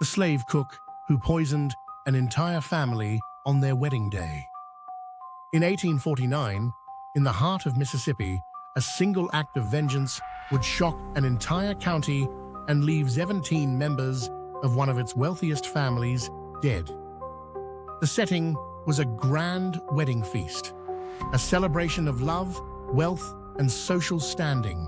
the slave cook who poisoned an entire family on their wedding day. In 1849, in the heart of Mississippi, a single act of vengeance would shock an entire county and leave 17 members of one of its wealthiest families dead. The setting was a grand wedding feast, a celebration of love, wealth, and social standing.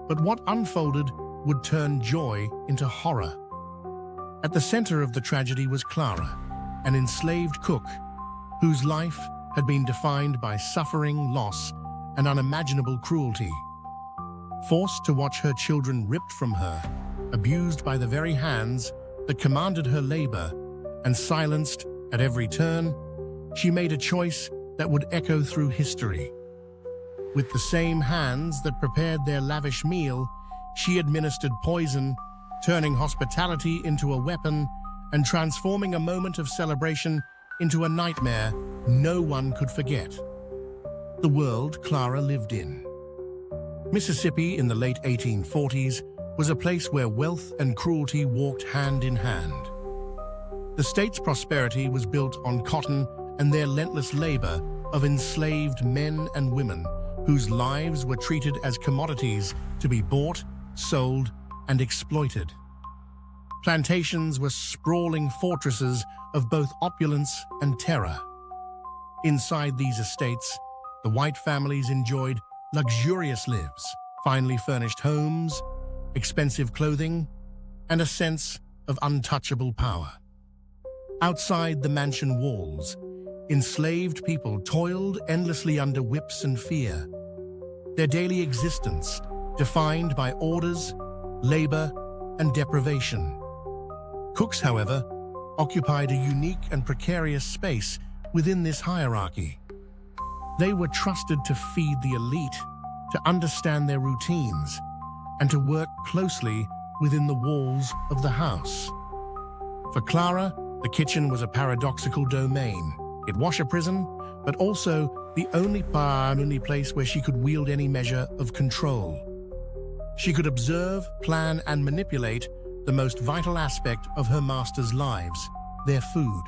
But what unfolded would turn joy into horror. At the center of the tragedy was Clara, an enslaved cook whose life had been defined by suffering, loss, and unimaginable cruelty. Forced to watch her children ripped from her, abused by the very hands that commanded her labor, and silenced at every turn, she made a choice that would echo through history. With the same hands that prepared their lavish meal, she administered poison, turning hospitality into a weapon and transforming a moment of celebration into a nightmare no one could forget. The world Clara lived in. Mississippi in the late 1840s was a place where wealth and cruelty walked hand in hand. The state's prosperity was built on cotton and their relentless labor of enslaved men and women whose lives were treated as commodities to be bought, sold, and exploited. Plantations were sprawling fortresses of both opulence and terror. Inside these estates, the white families enjoyed luxurious lives, finely furnished homes, expensive clothing, and a sense of untouchable power. Outside the mansion walls, enslaved people toiled endlessly under whips and fear, their daily existence defined by orders, labor, and deprivation. Cooks, however, occupied a unique and precarious space within this hierarchy. They were trusted to feed the elite, to understand their routines, and to work closely within the walls of the house. For Clara, the kitchen was a paradoxical domain. It was a prison, but also the only place where she could wield any measure of control. She could observe, plan, and manipulate the most vital aspect of her master's lives, their food.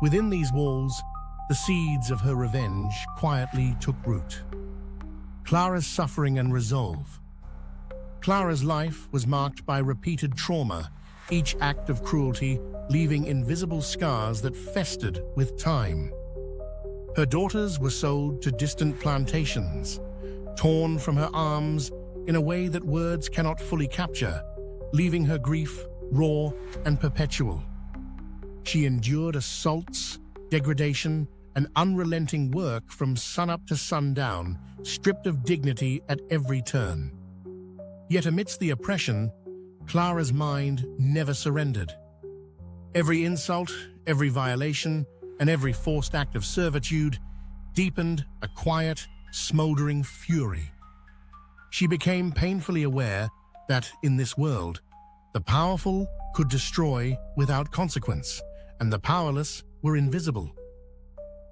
Within these walls, the seeds of her revenge quietly took root. Clara's suffering and resolve. Clara's life was marked by repeated trauma, each act of cruelty leaving invisible scars that festered with time. Her daughters were sold to distant plantations, torn from her arms in a way that words cannot fully capture, leaving her grief raw and perpetual. She endured assaults, degradation, and unrelenting work from sunup to sundown, stripped of dignity at every turn. Yet amidst the oppression, Clara's mind never surrendered. Every insult, every violation, and every forced act of servitude deepened a quiet, smoldering fury. She became painfully aware that, in this world, the powerful could destroy without consequence, and the powerless were invisible.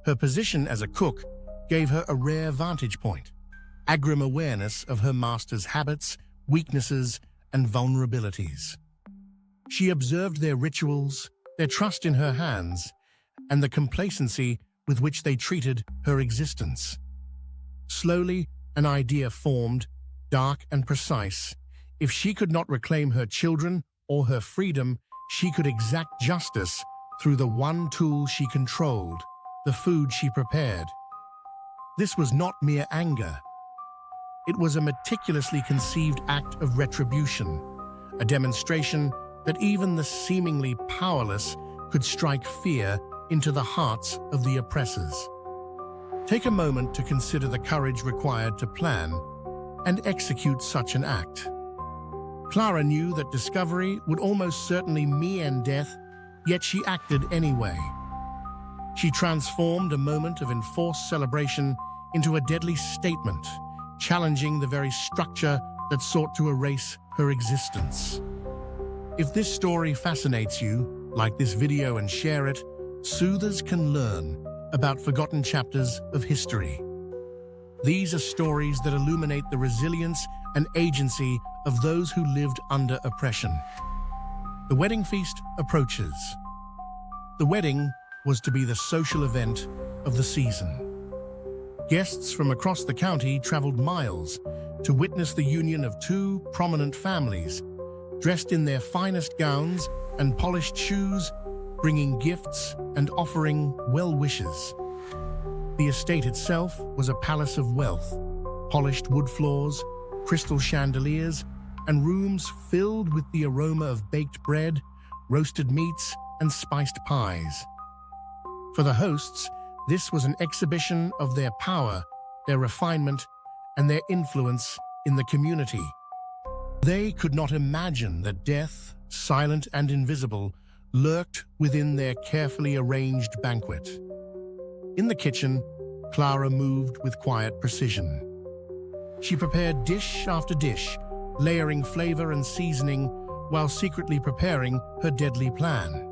Her position as a cook gave her a rare vantage point, a grim awareness of her master's habits, weaknesses, and vulnerabilities. She observed their rituals, their trust in her hands, and the complacency with which they treated her existence. Slowly, an idea formed, dark and precise. If she could not reclaim her children or her freedom, she could exact justice through the one tool she controlled, the food she prepared. This was not mere anger. It was a meticulously conceived act of retribution, a demonstration that even the seemingly powerless could strike fear into the hearts of the oppressors. Take a moment to consider the courage required to plan and execute such an act. Clara knew that discovery would almost certainly mean death, yet she acted anyway. She transformed a moment of enforced celebration into a deadly statement, challenging the very structure that sought to erase her existence. If this story fascinates you, like this video and share it. Soothers can learn about forgotten chapters of history. These are stories that illuminate the resilience and agency of those who lived under oppression. The wedding feast approaches. The wedding was to be the social event of the season. Guests from across the county traveled miles to witness the union of two prominent families, dressed in their finest gowns and polished shoes, bringing gifts and offering well wishes. The estate itself was a palace of wealth, polished wood floors, crystal chandeliers, and rooms filled with the aroma of baked bread, roasted meats, and spiced pies. For the hosts, this was an exhibition of their power, their refinement, and their influence in the community. They could not imagine that death, silent and invisible, lurked within their carefully arranged banquet. In the kitchen, Clara moved with quiet precision. She prepared dish after dish, layering flavor and seasoning while secretly preparing her deadly plan.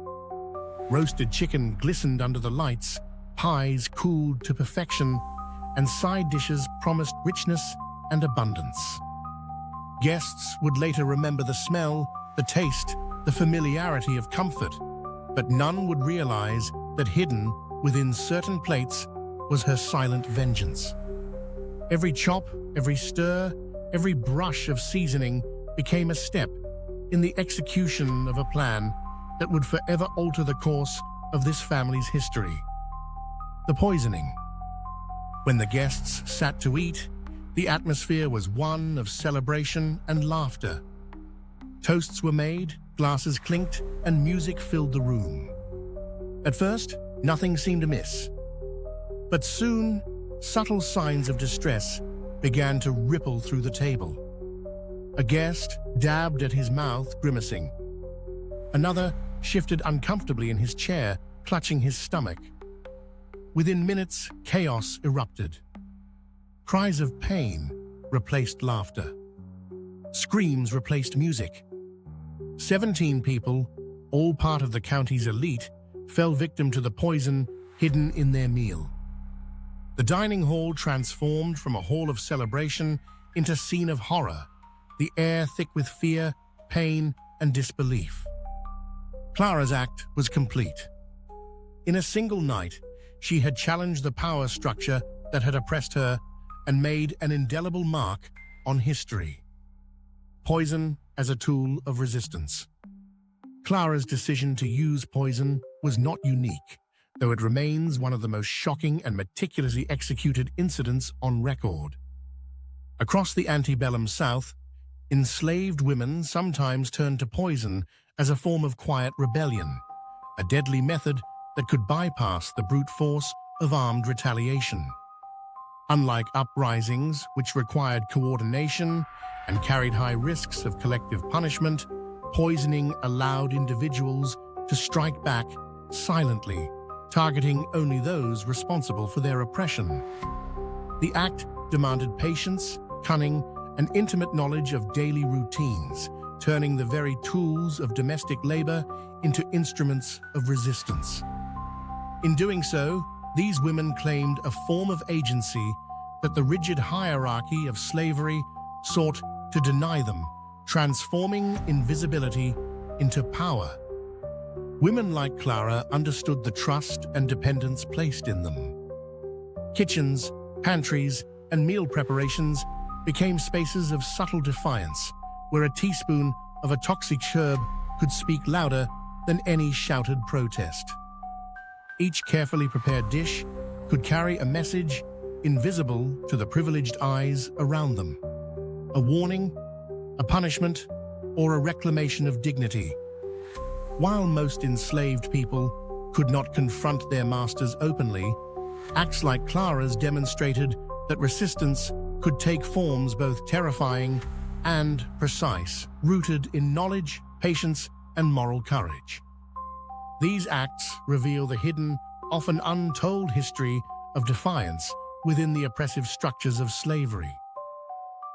Roasted chicken glistened under the lights, pies cooled to perfection, and side dishes promised richness and abundance. Guests would later remember the smell, the taste, the familiarity of comfort, but none would realize that hidden within certain plates was her silent vengeance. Every chop, every stir, every brush of seasoning became a step in the execution of a plan that would forever alter the course of this family's history. The poisoning. When the guests sat to eat, the atmosphere was one of celebration and laughter. Toasts were made, glasses clinked, and music filled the room. At first, nothing seemed amiss. But soon, subtle signs of distress began to ripple through the table. A guest dabbed at his mouth, grimacing. Another shifted uncomfortably in his chair, clutching his stomach. Within minutes, chaos erupted. Cries of pain replaced laughter. Screams replaced music. 17 people, all part of the county's elite, fell victim to the poison hidden in their meal. The dining hall transformed from a hall of celebration into a scene of horror, the air thick with fear, pain, and disbelief. Clara's act was complete. In a single night, she had challenged the power structure that had oppressed her and made an indelible mark on history. Poison as a tool of resistance. Clara's decision to use poison was not unique, though it remains one of the most shocking and meticulously executed incidents on record. Across the antebellum South, enslaved women sometimes turned to poison as a form of quiet rebellion, a deadly method that could bypass the brute force of armed retaliation. Unlike uprisings, which required coordination and carried high risks of collective punishment, poisoning allowed individuals to strike back silently, targeting only those responsible for their oppression. The act demanded patience, cunning, and intimate knowledge of daily routines, turning the very tools of domestic labor into instruments of resistance. In doing so, these women claimed a form of agency that the rigid hierarchy of slavery sought to deny them, transforming invisibility into power. Women like Clara understood the trust and dependence placed in them. Kitchens, pantries, and meal preparations became spaces of subtle defiance, where a teaspoon of a toxic herb could speak louder than any shouted protest. Each carefully prepared dish could carry a message invisible to the privileged eyes around them. A warning, a punishment, or a reclamation of dignity. While most enslaved people could not confront their masters openly, acts like Clara's demonstrated that resistance could take forms both terrifying and precise, rooted in knowledge, patience, and moral courage. These acts reveal the hidden, often untold history of defiance within the oppressive structures of slavery.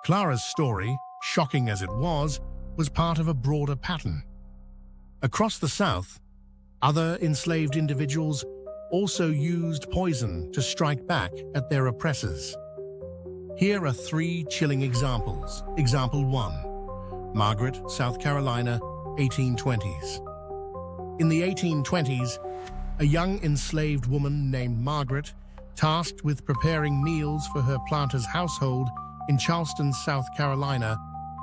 Clara's story, shocking as it was part of a broader pattern. Across the South, other enslaved individuals also used poison to strike back at their oppressors. Here are 3 chilling examples. Example 1. Margaret, South Carolina, 1820s. In the 1820s, a young enslaved woman named Margaret, tasked with preparing meals for her planter's household in Charleston, South Carolina,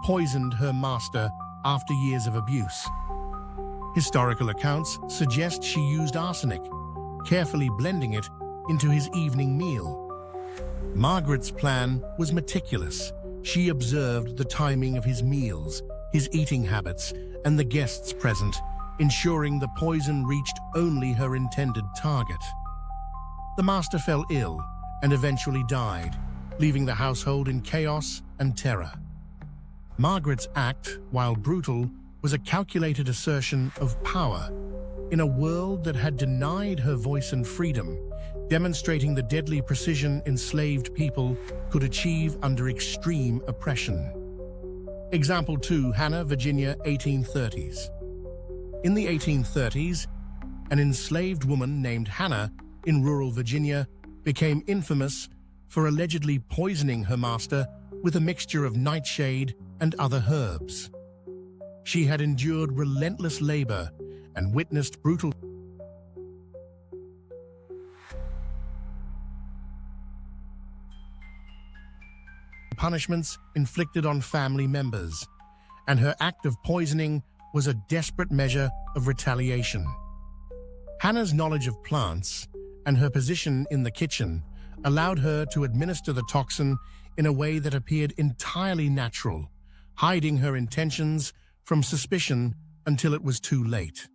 poisoned her master after years of abuse. Historical accounts suggest she used arsenic, carefully blending it into his evening meal. Margaret's plan was meticulous. She observed the timing of his meals, his eating habits, and the guests present, ensuring the poison reached only her intended target. The master fell ill and eventually died, leaving the household in chaos and terror. Margaret's act, while brutal, was a calculated assertion of power in a world that had denied her voice and freedom, demonstrating the deadly precision enslaved people could achieve under extreme oppression. Example 2, Hannah, Virginia, 1830s. In the 1830s, an enslaved woman named Hannah in rural Virginia became infamous for allegedly poisoning her master with a mixture of nightshade and other herbs. She had endured relentless labor and witnessed brutal punishments inflicted on family members, and her act of poisoning was a desperate measure of retaliation. Hannah's knowledge of plants and her position in the kitchen allowed her to administer the toxin in a way that appeared entirely natural, hiding her intentions from suspicion until it was too late.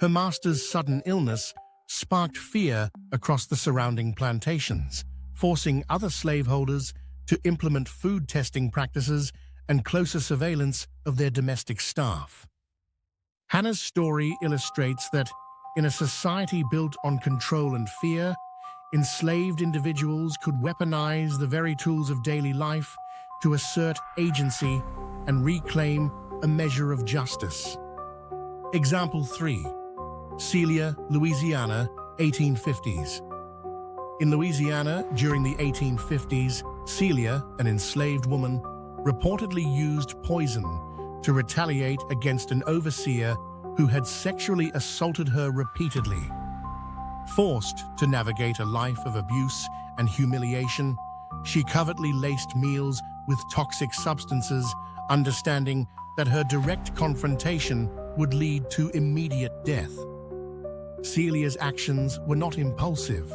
Her master's sudden illness sparked fear across the surrounding plantations, forcing other slaveholders to implement food testing practices and closer surveillance of their domestic staff. Hannah's story illustrates that, in a society built on control and fear, enslaved individuals could weaponize the very tools of daily life to assert agency and reclaim a measure of justice. Example 3. Celia, Louisiana, 1850s. In Louisiana, during the 1850s, Celia, an enslaved woman, reportedly used poison to retaliate against an overseer who had sexually assaulted her repeatedly. Forced to navigate a life of abuse and humiliation, she covertly laced meals with toxic substances, understanding that her direct confrontation would lead to immediate death. Celia's actions were not impulsive.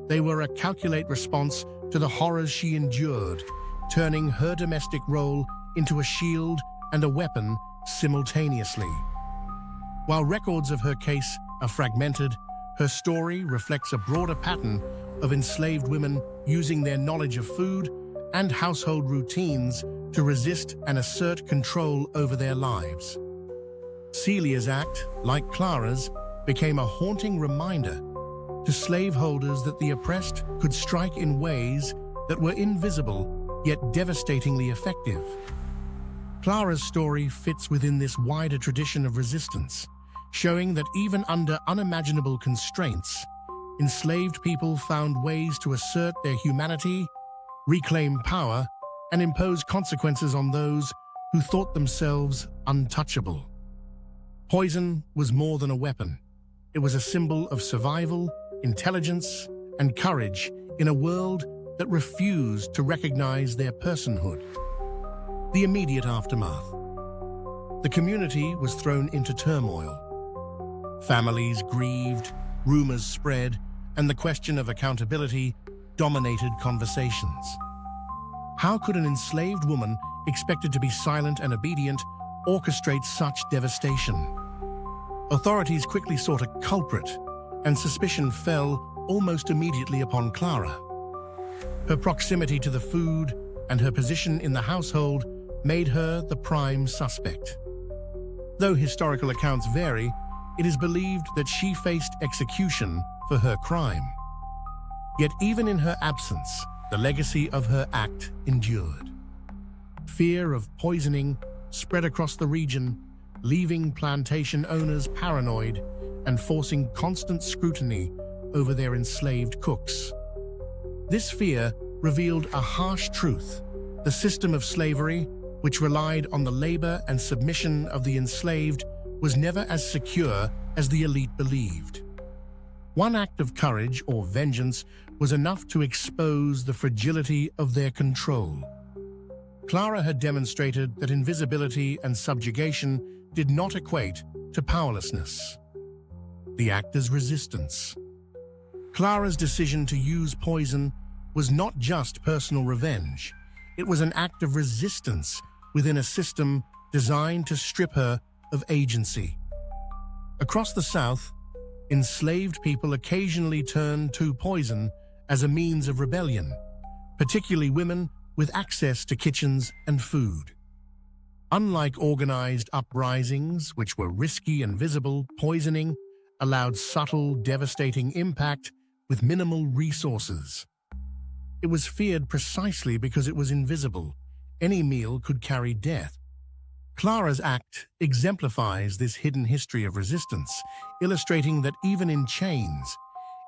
They were a calculated response to the horrors she endured, turning her domestic role into a shield and a weapon simultaneously. While records of her case are fragmented, her story reflects a broader pattern of enslaved women using their knowledge of food and household routines to resist and assert control over their lives. Celia's act, like Clara's, became a haunting reminder to slaveholders that the oppressed could strike in ways that were invisible yet devastatingly effective. Clara's story fits within this wider tradition of resistance, showing that even under unimaginable constraints, enslaved people found ways to assert their humanity, reclaim power, and impose consequences on those who thought themselves untouchable. Poison was more than a weapon. It was a symbol of survival, intelligence, and courage in a world that refused to recognize their personhood. The immediate aftermath. The community was thrown into turmoil. Families grieved, rumors spread, and the question of accountability dominated conversations. How could an enslaved woman, expected to be silent and obedient, orchestrate such devastation? Authorities quickly sought a culprit, and suspicion fell almost immediately upon Clara. Her proximity to the food and her position in the household made her the prime suspect. Though historical accounts vary, it is believed that she faced execution for her crime. Yet even in her absence, the legacy of her act endured. Fear of poisoning spread across the region, leaving plantation owners paranoid and forcing constant scrutiny over their enslaved cooks. This fear revealed a harsh truth. The system of slavery which relied on the labor and submission of the enslaved, was never as secure as the elite believed. One act of courage or vengeance was enough to expose the fragility of their control. Clara had demonstrated that invisibility and subjugation did not equate to powerlessness. The actor's resistance. Clara's decision to use poison was not just personal revenge. It was an act of resistance within a system designed to strip her of agency. Across the South, enslaved people occasionally turned to poison as a means of rebellion, particularly women with access to kitchens and food. Unlike organized uprisings, which were risky and visible, poisoning allowed subtle, devastating impact with minimal resources. It was feared precisely because it was invisible. Any meal could carry death. Clara's act exemplifies this hidden history of resistance, illustrating that even in chains,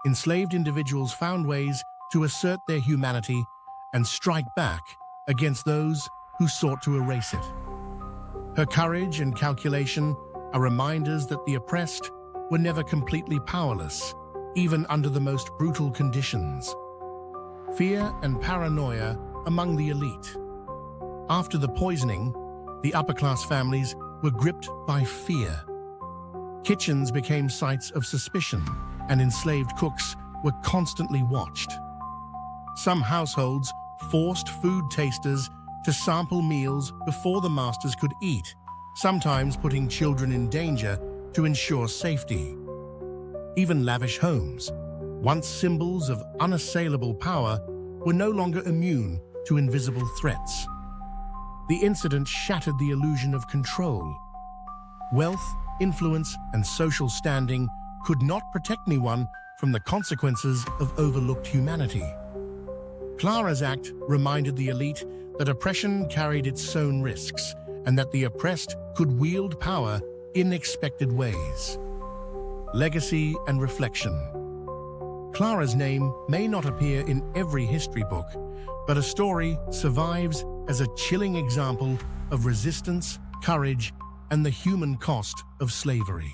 enslaved individuals found ways to assert their humanity and strike back against those who sought to erase it. Her courage and calculation are reminders that the oppressed were never completely powerless, even under the most brutal conditions. Fear and paranoia among the elite. After the poisoning, the upper-class families were gripped by fear. Kitchens became sites of suspicion, and enslaved cooks were constantly watched. Some households forced food tasters to sample meals before the masters could eat, sometimes putting children in danger to ensure safety. Even lavish homes, once symbols of unassailable power, were no longer immune to invisible threats. The incident shattered the illusion of control. Wealth, influence, and social standing could not protect anyone from the consequences of overlooked humanity. Clara's act reminded the elite that oppression carried its own risks and that the oppressed could wield power in unexpected ways. Legacy and reflection. Clara's name may not appear in every history book, but a story survives as a chilling example of resistance, courage, and the human cost of slavery.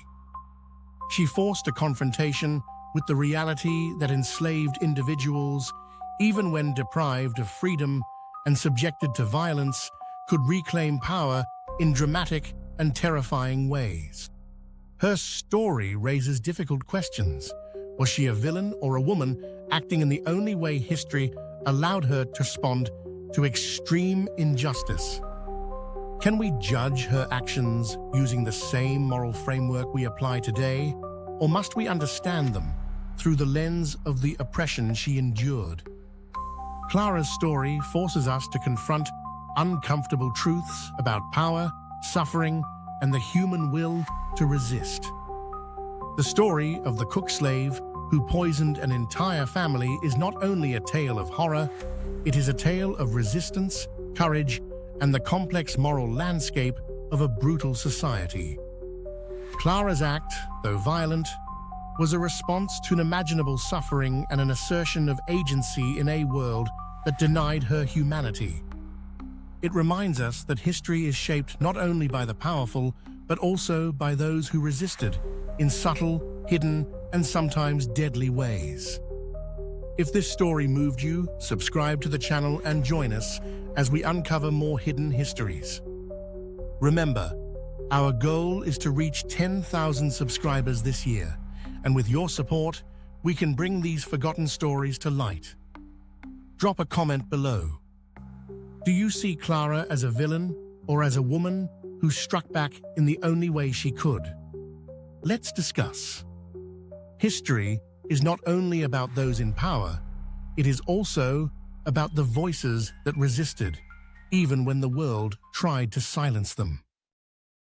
She forced a confrontation with the reality that enslaved individuals, even when deprived of freedom and subjected to violence, could reclaim power in dramatic and terrifying ways. Her story raises difficult questions. Was she a villain or a woman acting in the only way history allowed her to respond to extreme injustice? Can we judge her actions using the same moral framework we apply today, or must we understand them through the lens of the oppression she endured? Clara's story forces us to confront uncomfortable truths about power, suffering, and the human will to resist. The story of the cook-slave who poisoned an entire family is not only a tale of horror, it is a tale of resistance, courage, and the complex moral landscape of a brutal society. Clara's act, though violent, was a response to unimaginable suffering and an assertion of agency in a world that denied her humanity. It reminds us that history is shaped not only by the powerful, but also by those who resisted in subtle, hidden, and sometimes deadly ways. If this story moved you, subscribe to the channel and join us as we uncover more hidden histories. Remember, our goal is to reach 10,000 subscribers this year, and with your support, we can bring these forgotten stories to light. Drop a comment below. Do you see Clara as a villain or as a woman who struck back in the only way she could? Let's discuss. History is not only about those in power, it is also about the voices that resisted, even when the world tried to silence them.